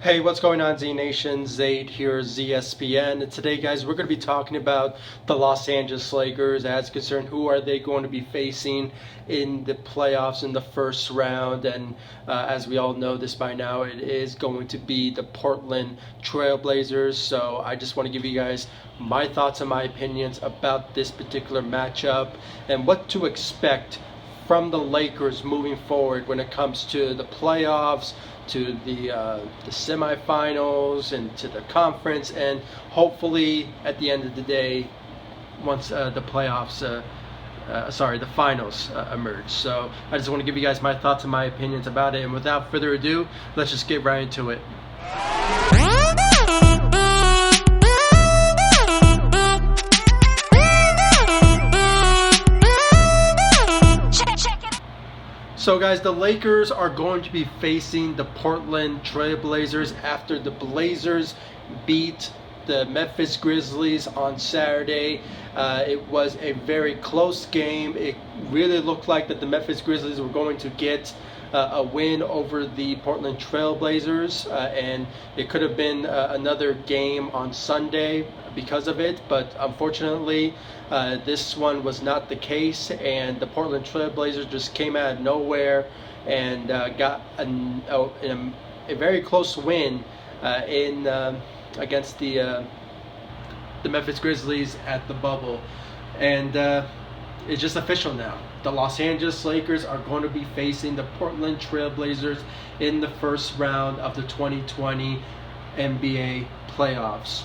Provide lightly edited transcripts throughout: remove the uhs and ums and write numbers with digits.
Hey, what's going on, Z Nation? Zaid here, ZSPN. And today, guys, we're going to be talking about the Los Angeles Lakers as concerned. Who are they going to be facing in the playoffs in the first round? And as we all know this by now, it is going to be the Portland Trailblazers. So I just want to give you guys my thoughts and my opinions about this particular matchup and what to expect from the Lakers moving forward when it comes to the playoffs, to the semifinals, and to the conference, and hopefully at the end of the day, once the finals emerge. So I just want to give you guys my thoughts and my opinions about it. And without further ado, let's just get right into it. So guys, the Lakers are going to be facing the Portland Trailblazers after the Blazers beat the Memphis Grizzlies on Saturday. It was a very close game. It really looked like that the Memphis Grizzlies were going to get a win over the Portland Trailblazers, and it could have been another game on Sunday because of it, but unfortunately this one was not the case, and the Portland Trailblazers just came out of nowhere and got a very close win against the Memphis Grizzlies at the bubble. And it's just official now. The Los Angeles Lakers are going to be facing the Portland Trailblazers in the first round of the 2020 NBA playoffs.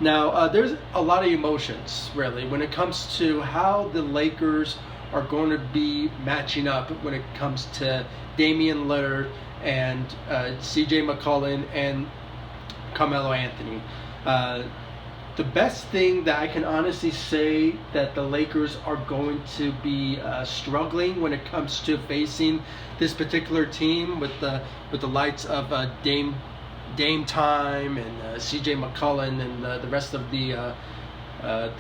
Now, there's a lot of emotions, really, when it comes to how the Lakers are going to be matching up when it comes to Damian Lillard and CJ McCollum and Carmelo Anthony. The best thing that I can honestly say that the Lakers are going to be struggling when it comes to facing this particular team with the likes of Dame Time and CJ McCollum and the rest of the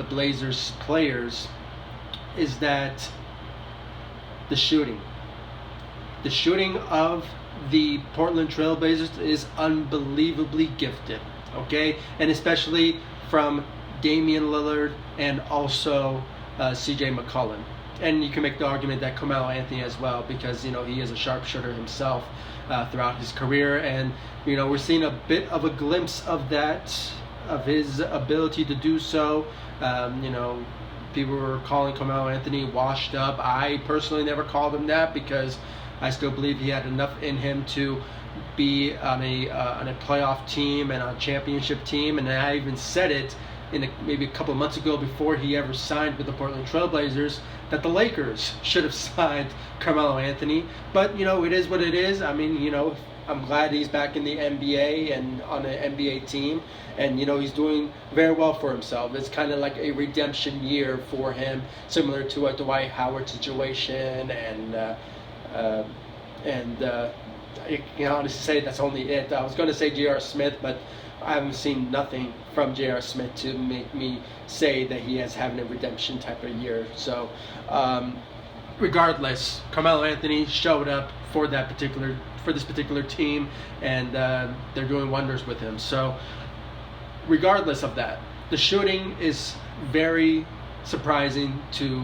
Blazers players is that the shooting of the Portland Trailblazers is unbelievably gifted, okay? And especially from Damian Lillard and also CJ McCollum. And you can make the argument that Carmelo Anthony as well, because he is a sharpshooter himself throughout his career, and we're seeing a bit of a glimpse of that, of his ability to do so. People were calling Carmelo Anthony washed up. I personally never called him that because I still believe he had enough in him to be on a playoff team and on a championship team. And I even said it maybe a couple of months ago before he ever signed with the Portland Trailblazers that the Lakers should have signed Carmelo Anthony. But it is what it is. I mean, I'm glad he's back in the NBA and on an NBA team, and he's doing very well for himself. It's kind of like a redemption year for him, similar to a Dwight Howard situation, and I can honestly say that's only it. I was going to say J.R. Smith, but I haven't seen nothing from J.R. Smith to make me say that he is having a redemption type of year. So, regardless, Carmelo Anthony showed up for this particular team, and they're doing wonders with him. So, regardless of that, the shooting is very surprising to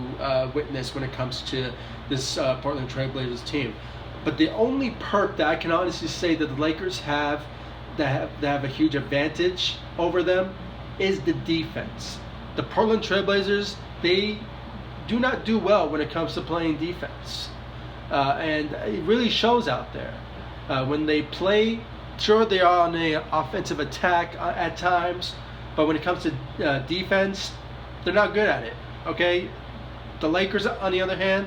witness when it comes to this Portland Trailblazers team. But the only perk that I can honestly say that the Lakers have that have a huge advantage over them is the defense. The Portland Trailblazers, they do not do well when it comes to playing defense. And it really shows out there. When they play, sure, they are on an offensive attack at times, but when it comes to defense, they're not good at it, okay? The Lakers, on the other hand,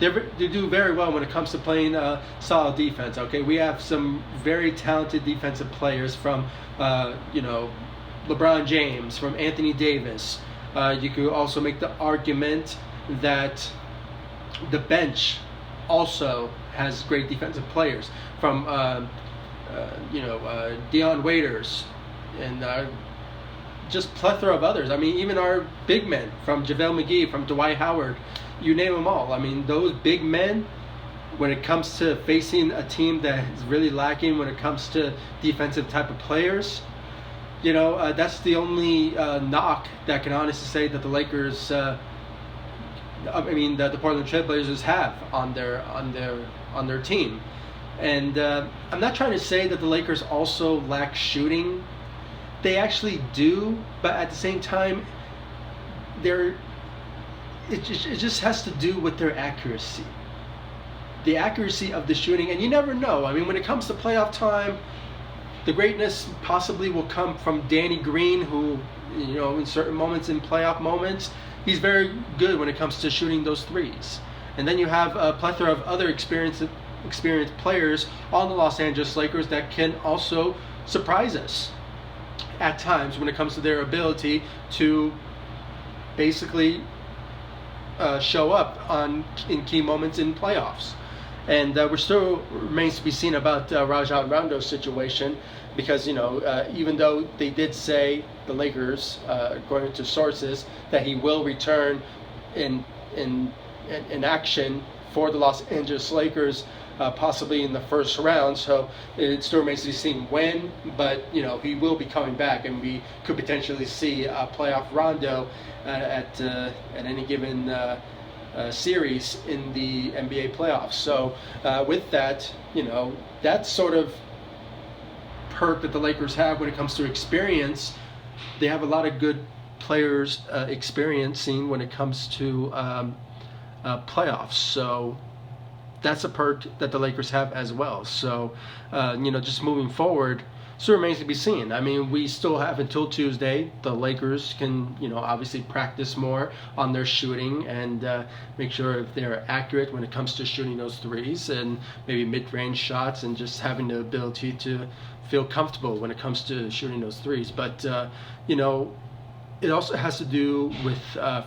they do very well when it comes to playing solid defense. Okay, we have some very talented defensive players from, LeBron James, from Anthony Davis. You could also make the argument that the bench also has great defensive players from, Dion Waiters and just plethora of others. I mean, even our big men from JaVale McGee, from Dwight Howard. You name them all. I mean, those big men, when it comes to facing a team that is really lacking when it comes to defensive type of players, that's the only knock that I can honestly say that the Lakers, that the Portland Trailblazers have on their team. And I'm not trying to say that the Lakers also lack shooting. They actually do, but at the same time, it just has to do with their accuracy. The accuracy of the shooting, and you never know. I mean, when it comes to playoff time, the greatness possibly will come from Danny Green, who, in certain moments, in playoff moments, he's very good when it comes to shooting those threes. And then you have a plethora of other experienced players on the Los Angeles Lakers that can also surprise us at times when it comes to their ability to basically show up in key moments in playoffs. And we're still remains to be seen about Rajon Rondo's situation, because even though they did say, the Lakers, according to sources, that he will return in action for the Los Angeles Lakers, possibly in the first round. So it still remains to be seen when, but he will be coming back, and we could potentially see a playoff Rondo at any given series in the NBA playoffs. So with that, that sort of perk that the Lakers have when it comes to experience. They have a lot of good players experiencing when it comes to playoffs. So that's a perk that the Lakers have as well. So just moving forward, still remains to be seen. I mean, we still have until Tuesday. The Lakers can, obviously practice more on their shooting and make sure if they're accurate when it comes to shooting those threes and maybe mid-range shots, and just having the ability to feel comfortable when it comes to shooting those threes. But, it also has to do with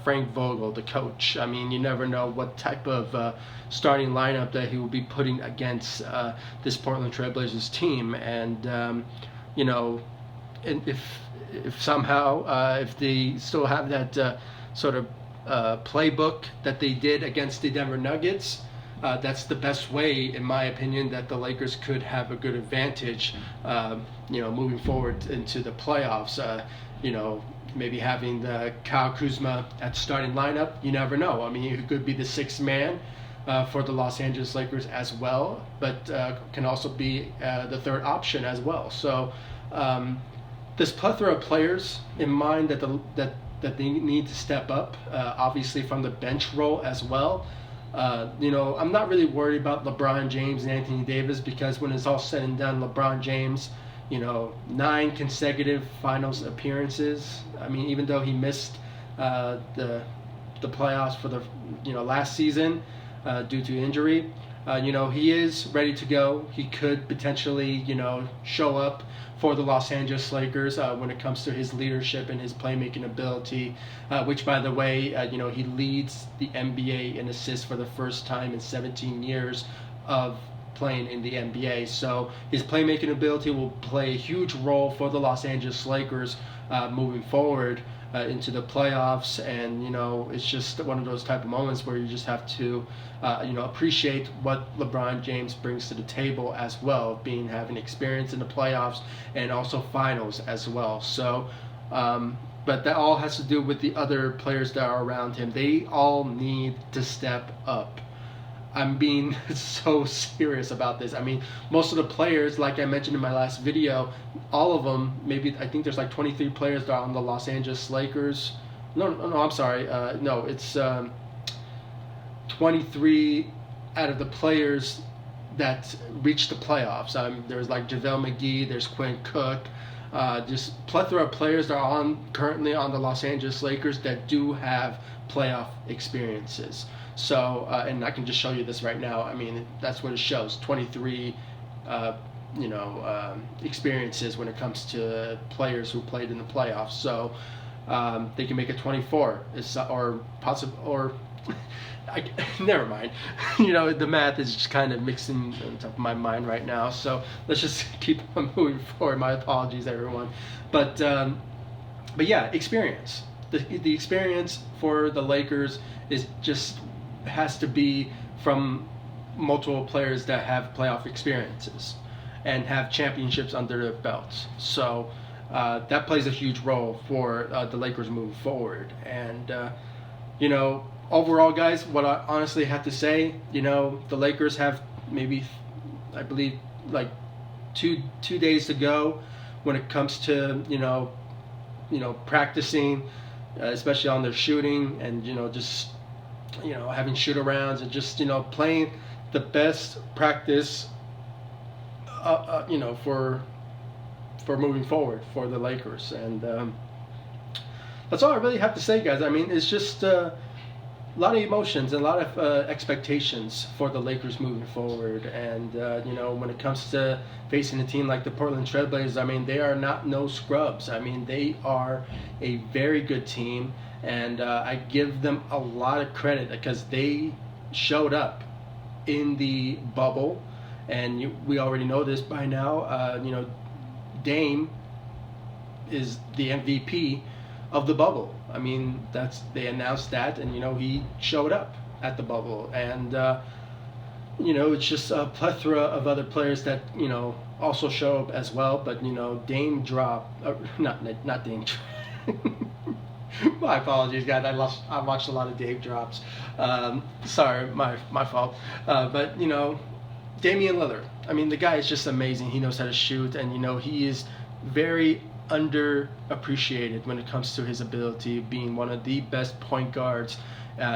Frank Vogel, the coach. I mean, you never know what type of starting lineup that he will be putting against this Portland Trailblazers team. And, and if somehow, if they still have that sort of playbook that they did against the Denver Nuggets, that's the best way, in my opinion, that the Lakers could have a good advantage, moving forward into the playoffs. Maybe having Kyle Kuzma at the starting lineup, you never know. I mean, he could be the sixth man for the Los Angeles Lakers as well, but can also be the third option as well. So this plethora of players in mind that they need to step up, obviously from the bench role as well. I'm not really worried about LeBron James and Anthony Davis, because when it's all said and done, LeBron James, 9 consecutive finals appearances. I mean, even though he missed the playoffs for the last season due to injury, he is ready to go. He could potentially show up for the Los Angeles Lakers when it comes to his leadership and his playmaking ability, which, by the way, he leads the NBA in assists for the first time in 17 years of playing in the NBA. So his playmaking ability will play a huge role for the Los Angeles Lakers moving forward into the playoffs. And it's just one of those type of moments where you just have to appreciate what LeBron James brings to the table as well, having experience in the playoffs and also finals as well. So but that all has to do with the other players that are around him. They all need to step up. I'm being so serious about this. I mean, most of the players, like I mentioned in my last video, all of them, I think there's like 23 players that are on the Los Angeles Lakers. No, I'm sorry. No, it's 23 out of the players that reached the playoffs. There's like JaVale McGee, there's Quinn Cook, just plethora of players that are currently on the Los Angeles Lakers that do have playoff experiences. So, and I can just show you this right now. I mean, that's what it shows, 23, experiences when it comes to players who played in the playoffs. So they can make it 24, never mind. The math is just kind of mixing on top of my mind right now. So let's just keep on moving forward. My apologies, everyone. But yeah, experience. The experience for the Lakers has to be from multiple players that have playoff experiences and have championships under their belts. So that plays a huge role for the Lakers moving forward. And you know, overall, guys, what I honestly have to say, you know, the Lakers have maybe, I believe, like two days to go when it comes to you know practicing, especially on their shooting, and you know just you know having shoot arounds and just you know playing the best practice you know for moving forward for the Lakers. And that's all I really have to say, guys. I mean, it's just a lot of emotions and a lot of expectations for the Lakers moving forward. And you know, when it comes to facing a team like the Portland Trailblazers, I mean, they are not no scrubs. I mean, they are a very good team, and I give them a lot of credit because they showed up in the bubble, and we already know this by now. You know, Dame is the MVP of the bubble. I mean, they announced that, and you know he showed up at the bubble, and you know it's just a plethora of other players that you know also show up as well. But you know, Dame dropped, not Dame. My apologies, guys. I watched a lot of Dame drops. Sorry, my fault. But you know, Damian Lillard. I mean, the guy is just amazing. He knows how to shoot, and you know he is very underappreciated when it comes to his ability, being one of the best point guards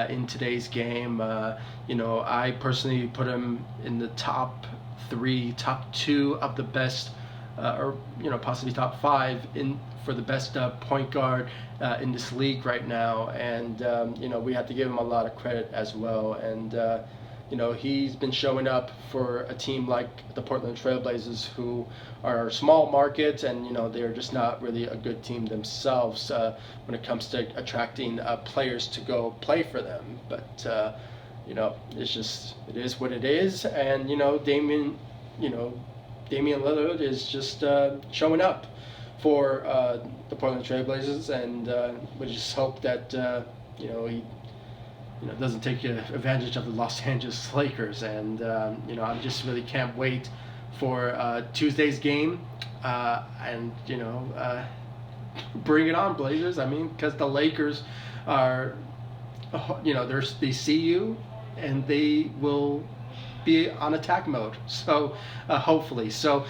in today's game. You know, I personally put him in the top 3, top 2 of the best, or you know, possibly top 5 for the best point guard in this league right now. And you know, we have to give him a lot of credit as well. And you know, he's been showing up for a team like the Portland Trailblazers, who are a small market, and you know they're just not really a good team themselves when it comes to attracting players to go play for them. But you know, it is what it is, and you know, Damian Lillard is just showing up for the Portland Trailblazers, and we just hope that you know he doesn't take advantage of the Los Angeles Lakers. And you know, I just really can't wait for Tuesday's game, and you know, bring it on, Blazers. I mean, because the Lakers are, you know, they see you, and they will be on attack mode. So hopefully. So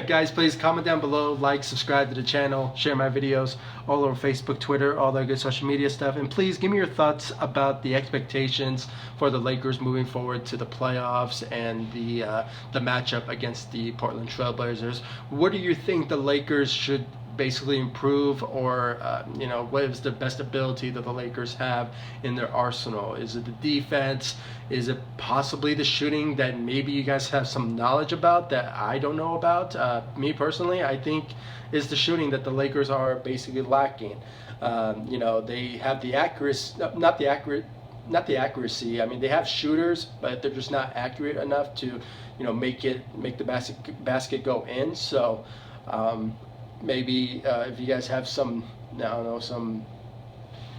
guys, please comment down below, like, subscribe to the channel, share my videos all over Facebook, Twitter, all that good social media stuff. And please give me your thoughts about the expectations for the Lakers moving forward to the playoffs and the matchup against the Portland Trailblazers. What do you think the Lakers should basically improve, or you know, what is the best ability that the Lakers have in their arsenal? Is it the defense? Is it possibly the shooting that maybe you guys have some knowledge about that I don't know about? Me personally, I think is the shooting that the Lakers are basically lacking. You know, they have the accuracy, not the accuracy. I mean, they have shooters, but they're just not accurate enough to, you know, make the basket go in. So maybe if you guys have some, I don't know, some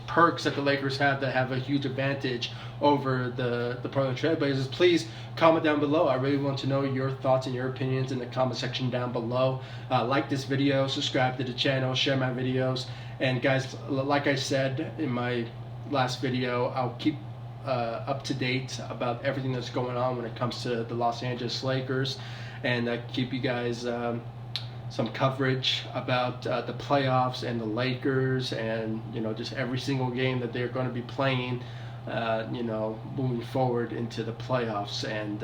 perks that the Lakers have that have a huge advantage over the Portland Trailblazers, please comment down below. I really want to know your thoughts and your opinions in the comment section down below. Like this video, subscribe to the channel, share my videos, and guys, like I said in my last video, I'll keep up to date about everything that's going on when it comes to the Los Angeles Lakers, and keep you guys some coverage about the playoffs and the Lakers, and you know, just every single game that they're going to be playing, you know, moving forward into the playoffs. And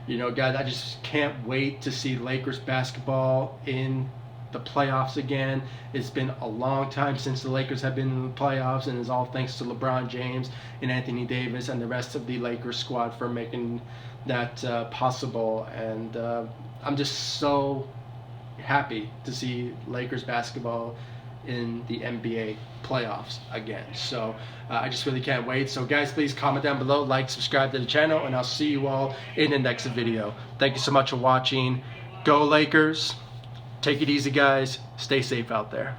you know, guys, I just can't wait to see Lakers basketball in the playoffs again. It's been a long time since the Lakers have been in the playoffs, and it's all thanks to LeBron James and Anthony Davis and the rest of the Lakers squad for making that possible. And I'm just so happy to see Lakers basketball in the NBA playoffs again. So I just really can't wait. So guys, please comment down below, like, subscribe to the channel, and I'll see you all in the next video. Thank you so much for watching. Go Lakers. Take it easy, guys. Stay safe out there.